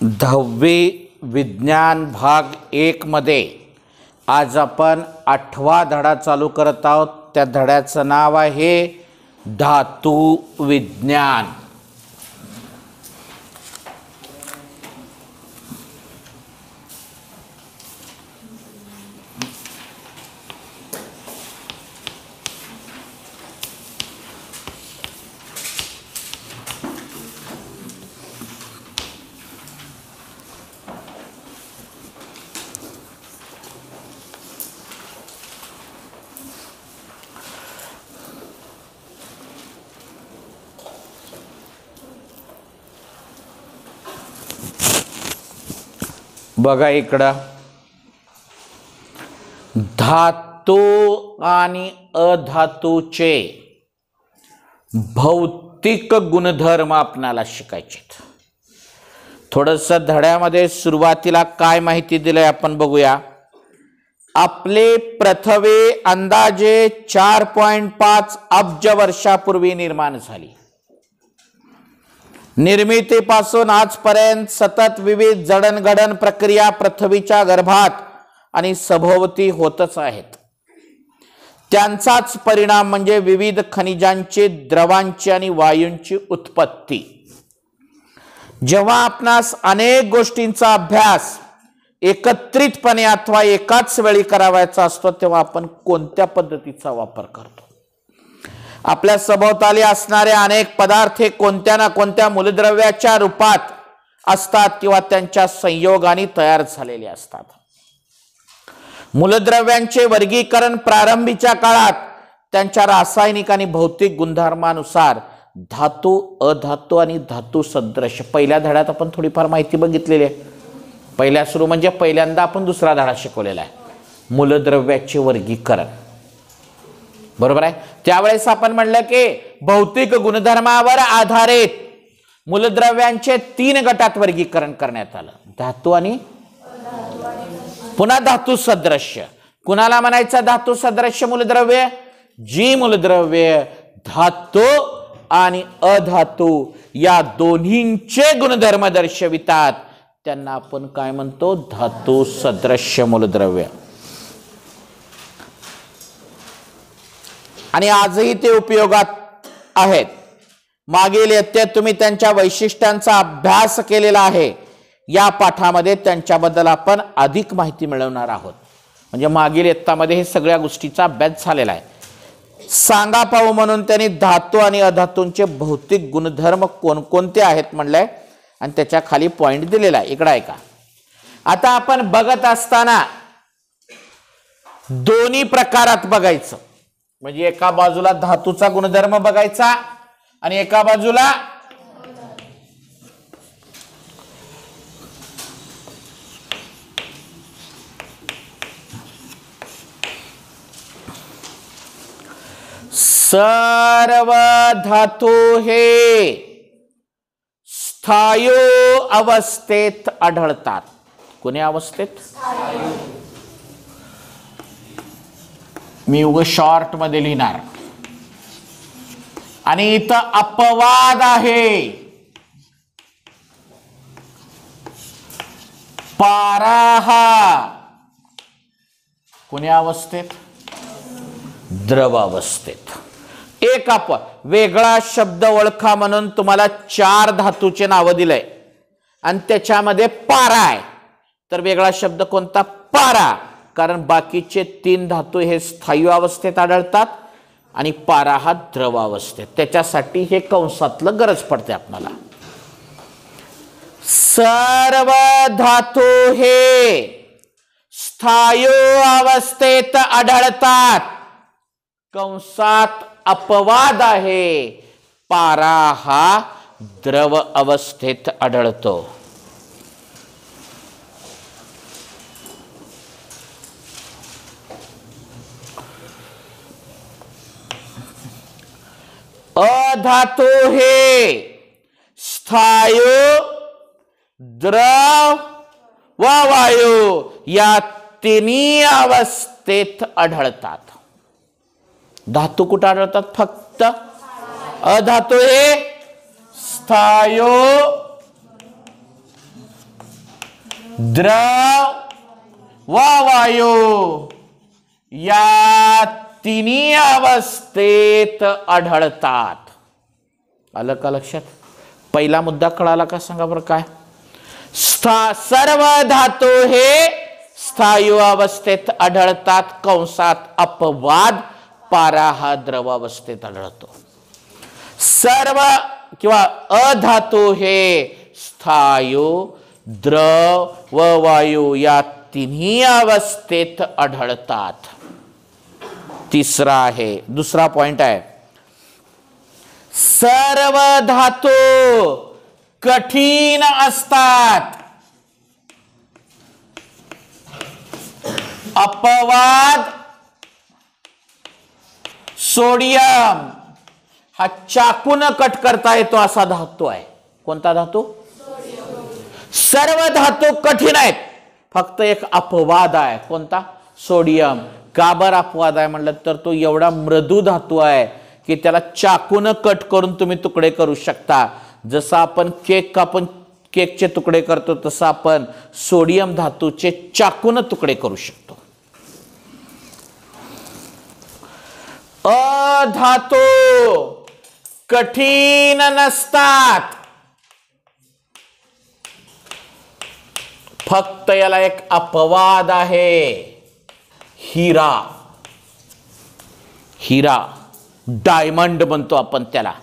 10वी विज्ञान भाग 1 मध्ये आज आपण 8वा धडा चालू करत आहोत। त्या धड्याचं नाव आहे धातू विज्ञान। बघा इकडं धातू आणि अधातूचे भौतिक गुणधर्म आपल्याला शिकायचे। थोडंसं धड्यामध्ये सुरुवातीला काय माहिती दिलंय आपण बघूया। आपले पृथ्वी अंदाजे 4.5 अब्ज वर्षापूर्वी निर्माण झाली। निर्मितीपासून आजपर्यंत सतत विविध जडणघडण प्रक्रिया पृथ्वीच्या गर्भात आणि सभोवती होतच आहेत। त्यांचाच परिणाम म्हणजे विविध खनिजांची, द्रवांची आणि वायूंची उत्पत्ती। जेव्हा आपणास अनेक गोष्टींचा अभ्यास एकत्रितपणे अथवा एकाच वेळी करावायचा असतो तेव्हा आपण कोणत्या पद्धतीचा वापर करतो? आपल्या सभोवताली असणारे अनेक पदार्थ हे कोणत्या ना कोणत्या मूलद्रव्याच्या रूपात असतात किंवा त्यांच्या संयोगाने तयार झालेले असतात। मूलद्रव्यांचे वर्गीकरण प्रारंभीच्या काळात त्यांच्या रासायनिक आणि भौतिक गुणधर्मानुसार धातू, अधातू आणि धातू सदृश, पहिल्या धड्यात आपण थोडीफार माहिती बघितलेली आहे। पहिल्या सुरू म्हणजे पहिल्यांदा आपण दुसरा धडा शिकवलेला आहे, मूलद्रव्याचे वर्गीकरण, बरोबर आहे। त्यावेळेस आपण म्हणलं की भौतिक गुणधर्मावर आधारित मूलद्रव्यांचे 3 गटात वर्गीकरण करण्यात आलं, धातू आणि पुन्हा धातू सदृश्य। कुणाला म्हणायचं धातू सदृश्य मूलद्रव्य? जी मूलद्रव्य धातू आणि अधातू या दोन्हींचे गुणधर्म दर्शवितात त्यांना आपण काय म्हणतो? धातू सदृश्य मूलद्रव्य। आणि आजही ते उपयोगात आहेत। मागील इयत्तेत तुम्ही त्यांच्या वैशिष्ट्यांचा अभ्यास केलेला आहे। या पाठामध्ये त्यांच्याबद्दल आपण अधिक माहिती मिळवणार आहोत। म्हणजे मागील इयत्तामध्ये हे सगळ्या गोष्टीचा अभ्यास झालेला आहे। सांगा पाहू म्हणून त्यांनी धातू आणि अधातूंचे भौतिक गुणधर्म कोणकोणते आहेत म्हणलंय आणि त्याच्या खाली पॉइंट दिलेला आहे, इकडे ऐका। आता आपण बघत असताना दोन्ही प्रकारात बघायचं, म्हणजे एका बाजूला धातूचा गुणधर्म बघायचा आणि एका बाजूला सर्व धातू हे स्थायू अवस्थेत आढळतात। कोण्या अवस्थेत? मी उग शॉर्ट मध्ये लिहिणार आणि इथं अपवाद आहे। पारा हा कोण्या अवस्थेत? द्रव अवस्थेत। एक वेगळा शब्द ओळखा म्हणून तुम्हाला 4 धातूचे नाव दिलंय आणि त्याच्यामध्ये पारा आहे, तर वेगळा शब्द कोणता? पारा। कारण बाकीचे 3 धातू हे स्थायू अवस्थेत आढळतात आणि पारा हा द्रव अवस्थेत। त्याच्यासाठी हे कंसातलं गरज पडते आपल्याला। सर्व धातू हे स्थायू अवस्थेत आढळतात, कंसात अपवाद आहे, पारा हा द्रव अवस्थेत आढळतो। अधातू हे स्थायू, द्रव व वायू या तिन्ही अवस्थेत आढळतात। धातू कुठे आढळतात? फक्त अधातू हे स्थायू, द्रव व वायू या तिन्ही अवस्थेत आढळतात. आलं का लक्षात? पहिला मुद्दा कळाला का सांगा बरं काय? सर्व धातू हे स्थायू अवस्थेत आढळतात. कंसात अपवाद पारा हा द्रव अवस्थेत आढळतो. सर्व किंवा अधातू हे स्थायू, द्रव व वायू या तिन्ही अवस्थेत आढळतात. तिसरा आहे, दुसरा पॉइंट आहे, सर्व धातू कठीण असतात. अपवाद सोडियम हा चाकून कट करता येतो असा धातू आहे. कोणता धातू? सर्व धातू कठीण आहेत, फक्त एक अपवाद आहे. कोणता? सोडियम. का बरं अपवाद आहे म्हणलं तर तो एवढा मृदू धातू आहे की त्याला चाकून कट करून तुम्ही तुकडे करू शकता. जसं आपण केकचे तुकडे करतो तसं आपण सोडियम धातूचे चाकून तुकडे करू शकतो. अधातू कठीण नसतात, फक्त याला एक अपवाद आहे. हिरा, हिरा डायमंड म्हणतो आपण त्याला,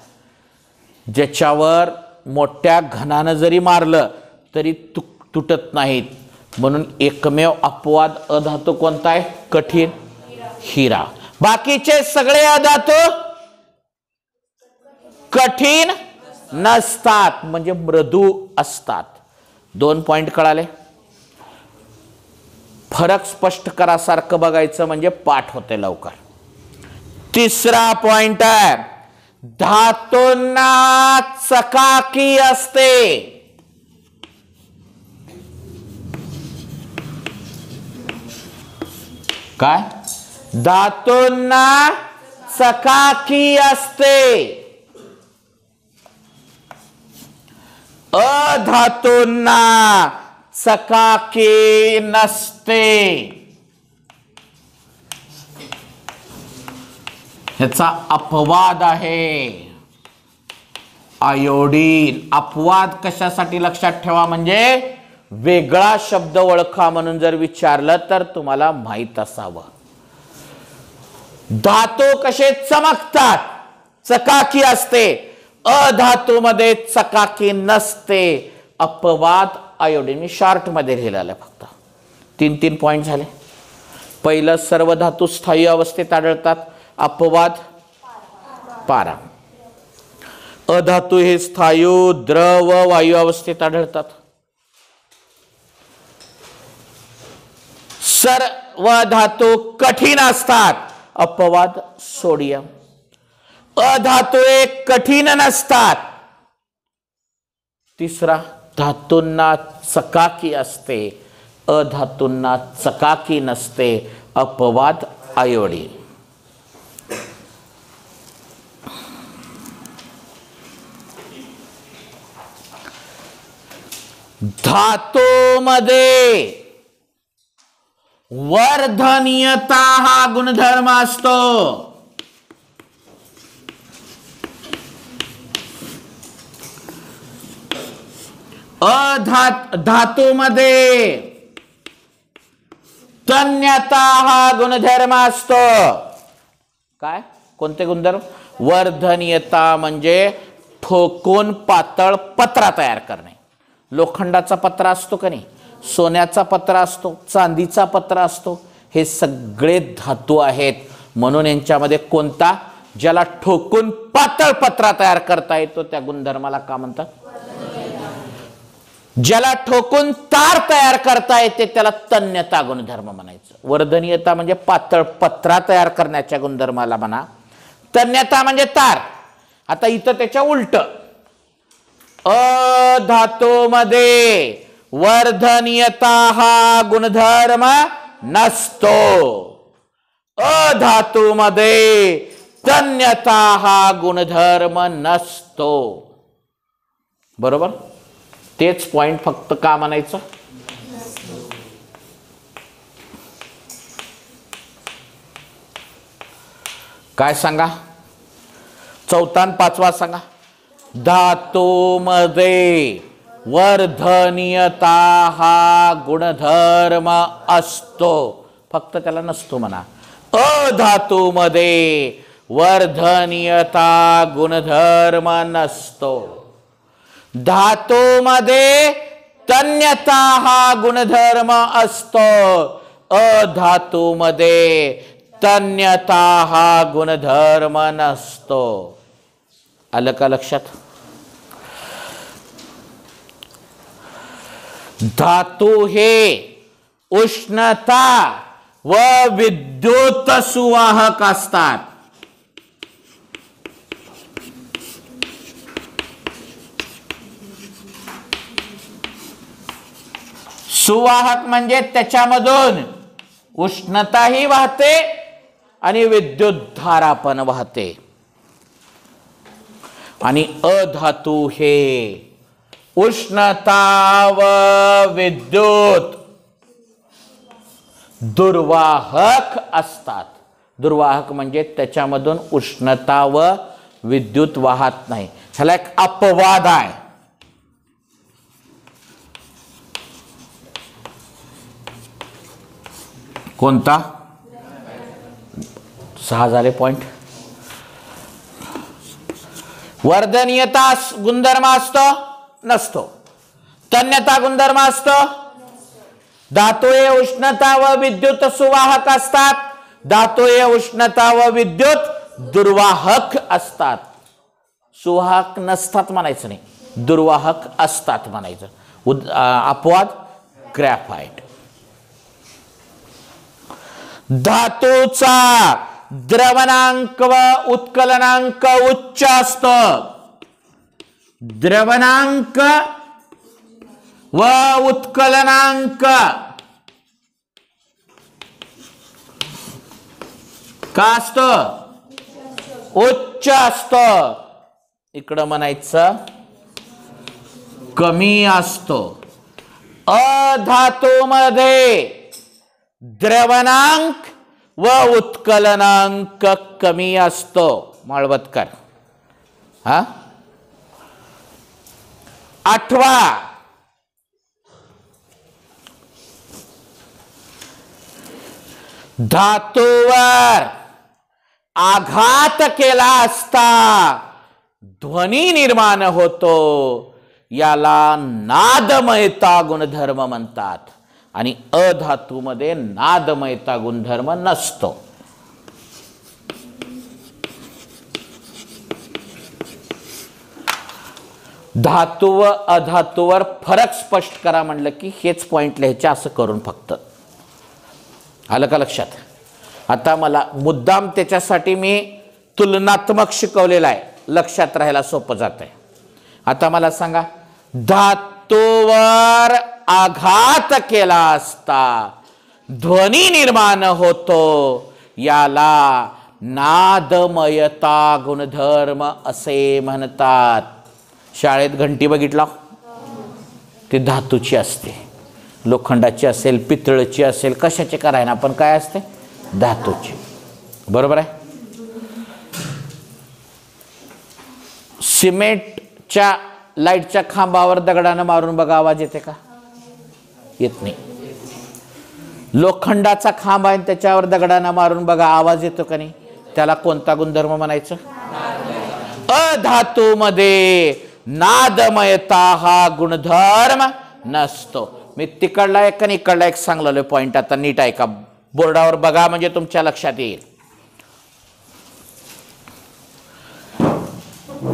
ज्याच्यावर मोठ्या घनानं जरी मारलं तरी तुटत नाहीत. म्हणून एकमेव अपवाद अधातू कोणता आहे? कठीण, हिरा. बाकीचे सगळे अधातू कठीण नसतात, म्हणजे मृदू असतात. 2 पॉइंट कळाले? फरक स्पष्ट करासारखं बघायचं म्हणजे पाठ होते लवकर. तिसरा पॉइंट आहे, धातूंना चकाकी असते. काय? धातूंना चकाकी असते. अधातूंना चकाकी नसते. ह्याचा अपवाद आहे आयोडीन. अपवाद कशासाठी लक्षात ठेवा म्हणजे वेगळा शब्द ओळखा म्हणून जर विचारलं तर तुम्हाला माहित असावं. धातू कसे चमकतात? चकाकी असते. अधातूमध्ये चकाकी नसते. अपवाद आयोडीन. मी शॉर्ट मध्ये लिहिलेलं आहे फक्त. 3 पॉइंट झाले. पहिलं, सर्व धातू स्थायी अवस्थेत आढळतात. अपवाद पारा. अधातू हे स्थायू, द्रव व वायू अवस्थेत आढळतात. सर्व धातू कठीण असतात. अपवाद सोडियम. अधातू एक कठीण नसतात. तिसरा, धातूंना चकाकी असते. अधातूंना चकाकी नसते. अपवाद आयोडीन. धातूमध्ये वर्धनीयता हा गुणधर्म असतो. धातूमध्ये तन्यता हा गुणधर्म असतो. काय? कोणते गुणधर्म? वर्धनीयता म्हणजे ठोकून पातळ पत्रा तयार करणे. लोखंडाचा पत्रा असतो का नाही, सोन्याचा पत्रा असतो, चांदीचा पत्रा असतो, हे सगळे धातू आहेत. म्हणून यांच्यामध्ये कोणता? ज्याला ठोकून पातळ पत्रा तयार करता येतो त्या गुणधर्माला का म्हणतात? ज्याला ठोकून तार तयार करता येते त्याला तन्यता गुणधर्म म्हणायचं. वर्धनीयता म्हणजे पातळ पत्रा तयार करण्याच्या गुणधर्माला म्हणा. तन्यता म्हणजे तार. आता इथं त्याच्या उलट, अधातूमध्ये वर्धनीयता हा गुणधर्म नसतो. अधातूमध्ये तन्यता हा गुणधर्म नसतो. बरोबर? तेच पॉइंट फक्त का म्हणायचं? काय सांगा? चौथा आणि पाचवा सांगा. धातूमध्ये वर्धनीयता हा गुणधर्म असतो, फक्त त्याला नसतो म्हणा. अधातूमध्ये वर्धनीयता गुणधर्म नसतो. धातूमध्ये तन्यता हा गुणधर्म असतो. अधातूमध्ये तन्यता हा गुणधर्म नसतो. आलं का लक्षात? धातू हे उष्णता व विद्युत सुवाहक असतात. सुवाहक म्हणजे त्याच्यामधून उष्णताही वाहते आणि विद्युत धारा पण वाहते. आणि अधातू हे उष्णता व विद्युत दुर्वाहक असतात. दुर्वाहक म्हणजे त्याच्यामधून उष्णता व विद्युत वाहत नाही. ह्याला एक अपवाद आहे. कोणता? 6 झाले पॉइंट. वर्धनीयता गुणधर्म असतो नसतो. तन्यता गुणधर्म असतो. धातू हे उष्णता व विद्युत सुवाहक असतात. धातू हे उष्णता व विद्युत दुर्वाहक असतात. सुवाहक नसतात म्हणायचं नाही, दुर्वाहक असतात म्हणायचं. अपवाद ग्रॅफाइट. धातूचा द्रवणांक व उत्कलनांक उच्च असतो. द्रवणांक व उत्कलनांक का असतो? उच्च असतो. इकडं म्हणायचं कमी असतो. अधातूमध्ये द्रवणांक व उत्कलनांक कमी असतो. माळवतकर. हा 8वा धातूवर आघात केला असता ध्वनी निर्माण होतो, याला नादमयता गुणधर्म म्हणतात. आणि अधातूमध्ये नादमयता गुणधर्म नसतो. धातू व अधातूवर फरक स्पष्ट करा म्हणलं की हेच पॉइंट लिहायचे, असं करून फक्त. आलं का लक्षात? आता मला मुद्दाम त्याच्यासाठी मी तुलनात्मक शिकवलेला आहे, लक्षात राहायला सोपं जात आहे. आता मला सांगा, धातूवर आघात केला असता ध्वनी निर्माण होतो, याला नादमयता गुणधर्म असे म्हणतात. शाळेत घंटी बघितला? ती धातूची असते. लोखंडाची असेल, पितळची असेल, कशाची करायना पण काय असते? धातूची. बरोबर आहे? सिमेंटच्या लाईटच्या खांबावर दगडानं मारून बघा, आवाज येते का? येत नाही. लोखंडाचा खांब आहे त्याच्यावर दगडानं मारून बघा, आवाज येतो का नाही? त्याला कोणता गुणधर्म म्हणायचं? अधातूमध्ये नादमयता हा गुणधर्म नसतो. मी तिकडला एक आणि इकडला एक सांगलेलो पॉइंट, आता नीट ऐका, बोर्डावर बघा म्हणजे तुमच्या लक्षात येईल.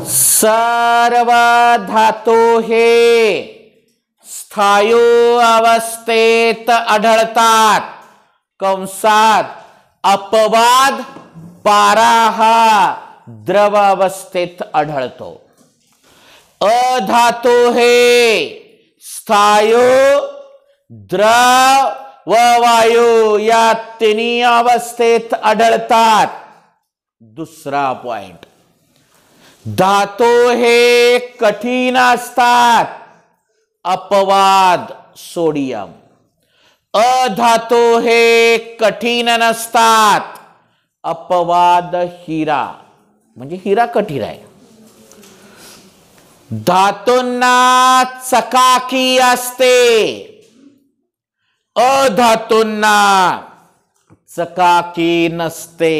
सर्व धातू हे स्थायू अवस्थेत आढळतात. कंसात अपवाद पारा हा द्रव अवस्थेत आढळतो. अधातू हे स्थायू, द्रव व वायू या तिन्ही अवस्थेत आढळतात. दुसरा पॉइंट, धातू हे कठीण असतात. अपवाद सोडियम. अधातू हे कठीण नसतात. अपवाद हिरा म्हणजे हिरा कठीण आहे. धातूंना चकाकी असते, अधातूंना चकाकी नसते.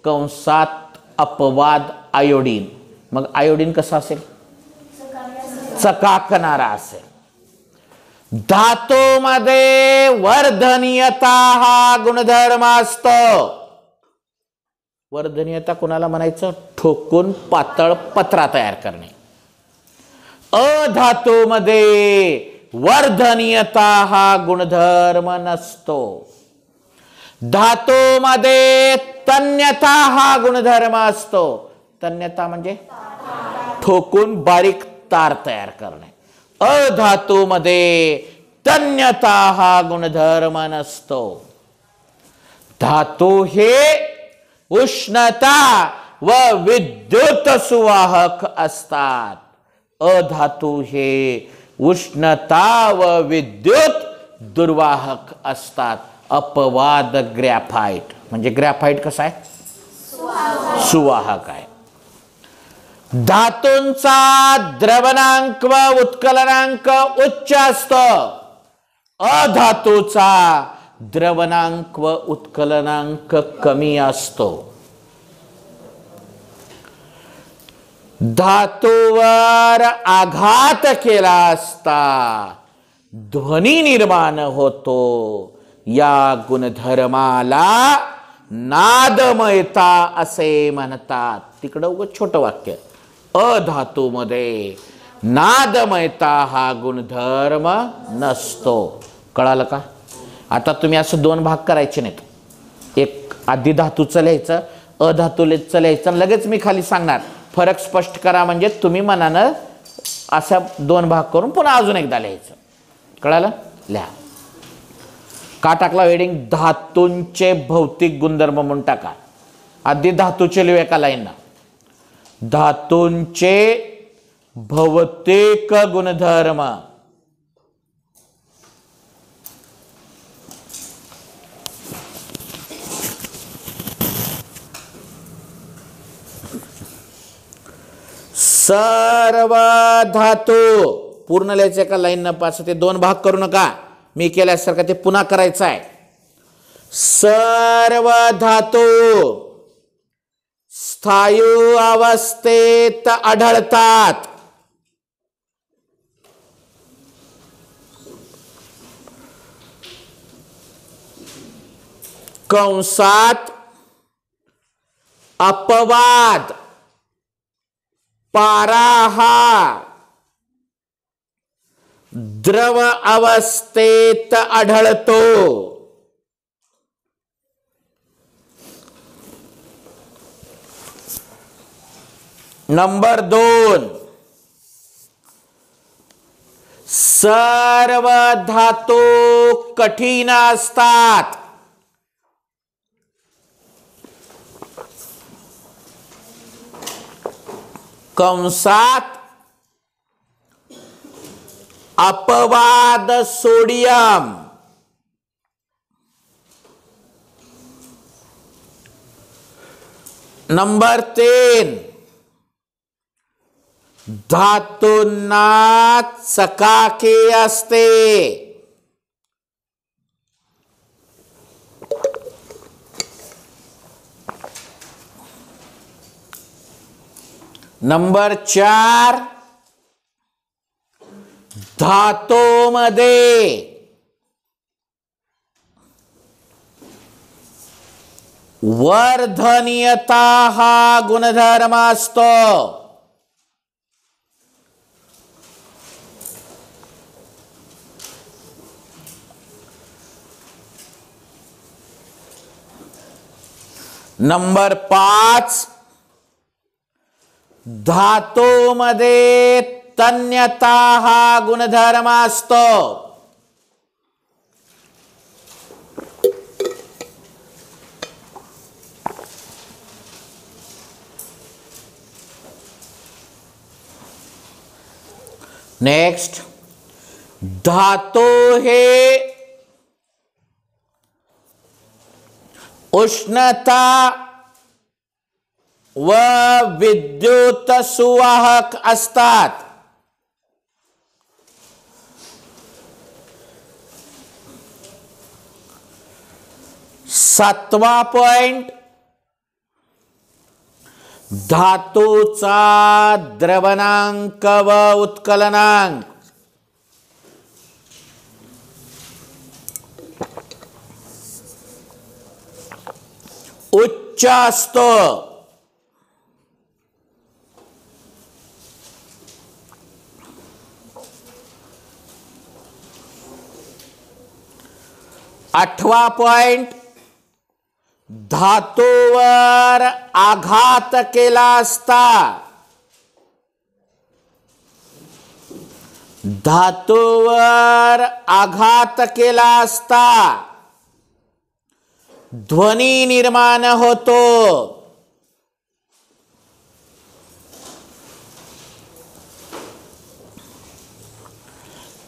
कंसात अपवाद आयोडीन. मग आयोडीन कसा असेल? चकाकणारा असेल. धातूमध्ये वर्धनीयता हा गुणधर्म असतो. वर्धनीयता कोणाला म्हणायचं? ठोकून पातळ पत्रा तयार करणे. अधातूमध्ये वर्धनीयता हा गुणधर्म नसतो. धातूमध्ये तन्यता हा गुणधर्म असतो. तन्यता म्हणजे ठोकून बारीक तार तयार करणे. अधातूमध्ये तन्यता हा गुणधर्म नसतो. धातू हे उष्णता व विद्युत सुवाहक असतात. अधातू हे उष्णता व विद्युत दुर्वाहक असतात. अपवाद ग्रॅफाइट म्हणजे ग्रॅफाइट कसा आहे? सुवाहक आहे. धातूंचा द्रवणांक व उत्कलनांक उच्च असतो. अधातूचा द्रवणांक व उत्कलनांक कमी असतो. धातूवर आघात केला असता ध्वनी निर्माण होतो. या गुणधर्माला नादमयता असे म्हणतात. तिकडं उगाच छोटं वाक्य. अधातूमध्ये नादमयता हा गुणधर्म नसतो. कळालं का? आता तुम्ही असं दोन भाग करायचे नाहीत. एक आधी धातूचं लिहायचं, अधातूचं लिहायचं, लगेच मी खाली सांगणार. फरक स्पष्ट करा म्हणजे तुम्ही मनानं असा दोन भाग करून पुन्हा अजून एकदा लिहायचं. कळालं? लिहा. का टाकला हेडिंग? धातूंचे भौतिक गुणधर्म म्हणून टाका. आधी धातूचे लिहू एका लाईनला. धातूंचे भौतिक गुणधर्म. सर्व धातू पूर्ण लिहायचे एका लाईन न पास. ते दोन भाग करू नका. मी केल्यासारखं ते पुन्हा करायचं आहे. सर्व धातू स्थायू अवस्थेत आढळतात. कंसात अपवाद पारा हा द्रव अवस्थेत आढळतो. नंबर 2, सर्व धातू कठीण असतात. कंसात अपवाद सोडियम. नंबर 3, धातूंना चकाकी असते. नंबर 4, धातूमध्ये वर्धनीयता हा गुणधर्म असतो. नंबर 5, धातूमध्ये तन्यता हा गुणधर्म असतो. नेक्स्ट, धातू हे उष्णता व विद्युत सुवाहक असतात. सातवा पॉइंट, धातूचा द्रवणांक व उत्कलनांक उच्च असतो. आठवा पॉइंट, धातूवर आघात केला असता, धातूवर आघात केला असता ध्वनी निर्माण होतो.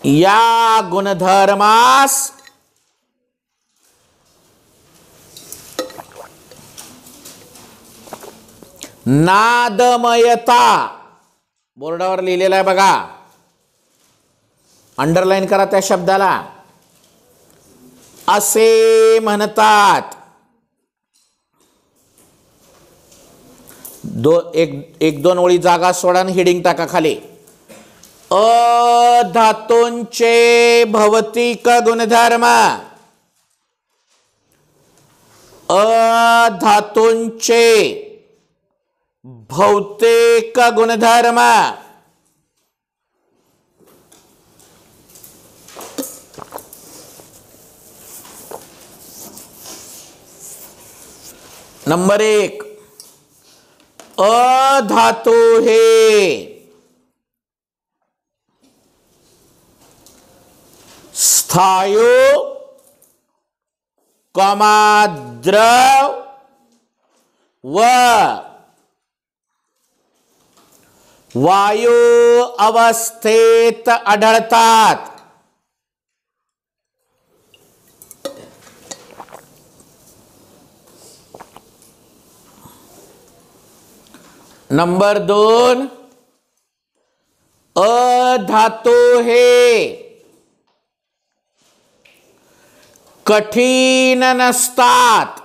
या गुणधर्मास नादमयता, बोर्डावर लिहिलेला आहे बघा, अंडरलाईन करा त्या शब्दाला, असे म्हणतात. एक दोन ओळी जागा सोडा आणि हेडिंग टाका खाली. अधातूंचे भौतिक गुणधर्म, अधातूंचे भौतिक गुणधर्म नंबर 1, अधातू हे स्थायू द्रव व वायू अवस्थेत आढळतात. नंबर 2, अधातू हे कठीण नसतात.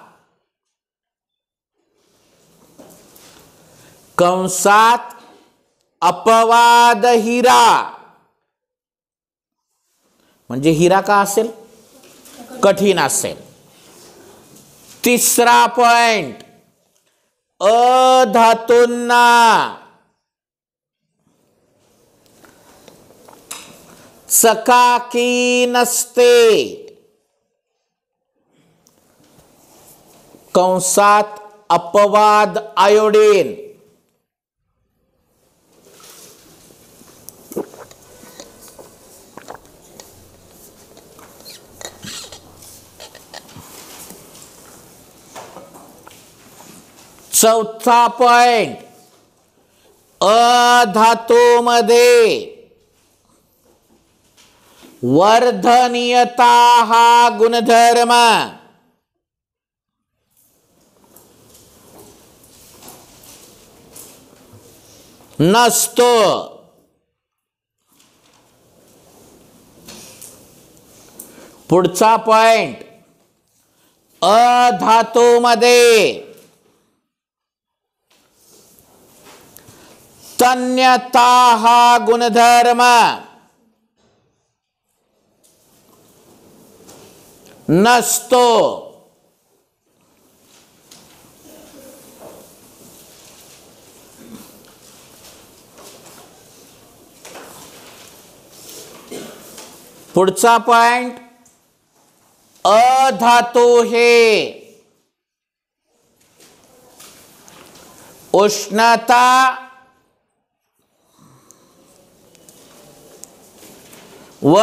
कंसात अपवाद हिरा, म्हणजे हिरा का असेल, कठीण असेल. तिसरा पॉइंट, अधातूंना चकाकी नसते. कंसात अपवाद आयोडीन. चौथा पॉइंट, अधातूमध्ये वर्धनीयता हा गुणधर्म नसतो. पुढचा पॉइंट, अधातूमध्ये तन्यता हा गुणधर्म नसतो. पुढचा पॉइंट, अधातू हे उष्णता व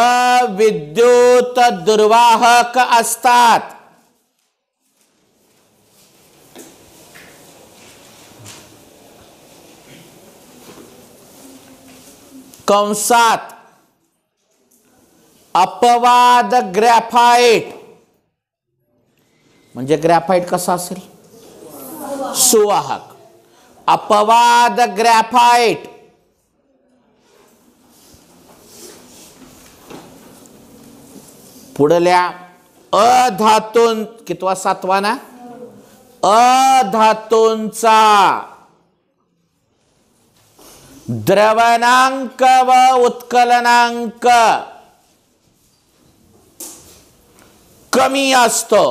विद्युत दुर्वाहक असतात. कंसात अपवाद ग्रॅफाइट, म्हणजे ग्रॅफाइट कसा असेल, सुवाहक. अपवाद ग्रॅफाइट, पुढल्या अधातूं, कितवा सातवा ना, अधातूंचा द्रवणांक व उत्कलनांक कमी असतो.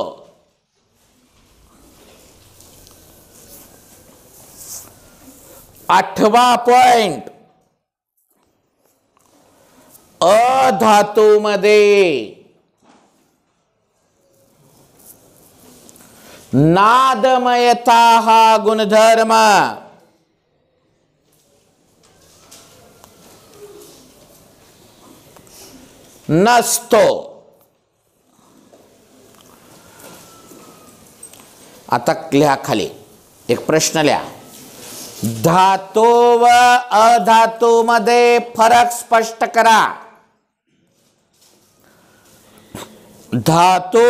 8वा पॉइंट, अधातूमध्ये नादमयता हा गुणधर्म नसतो. आता लिहा खाली एक प्रश्न लिहा. धातू व अधातू मध्ये फरक स्पष्ट करा. धातू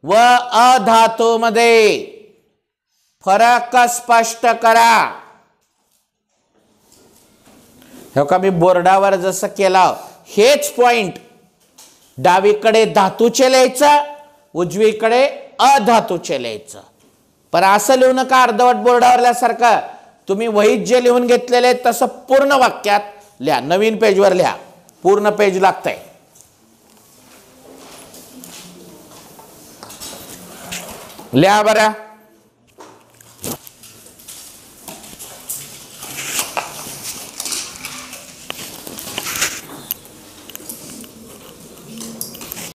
व अधातू मध्ये फरक स्पष्ट करा. हे का मी बोर्डावर जसं केलं हेच पॉइंट डावीकडे धातूचे लिहायचं, उजवीकडे अधातूचे लिहायचं. पण असं लिहू नका अर्धवट बोर्डावरल्यासारखं. तुम्ही वहीत जे लिहून घेतलेले तसं पूर्ण वाक्यात लिहा. नवीन पेजवर लिहा, पूर्ण पेज लागतंय. लिहा बरं.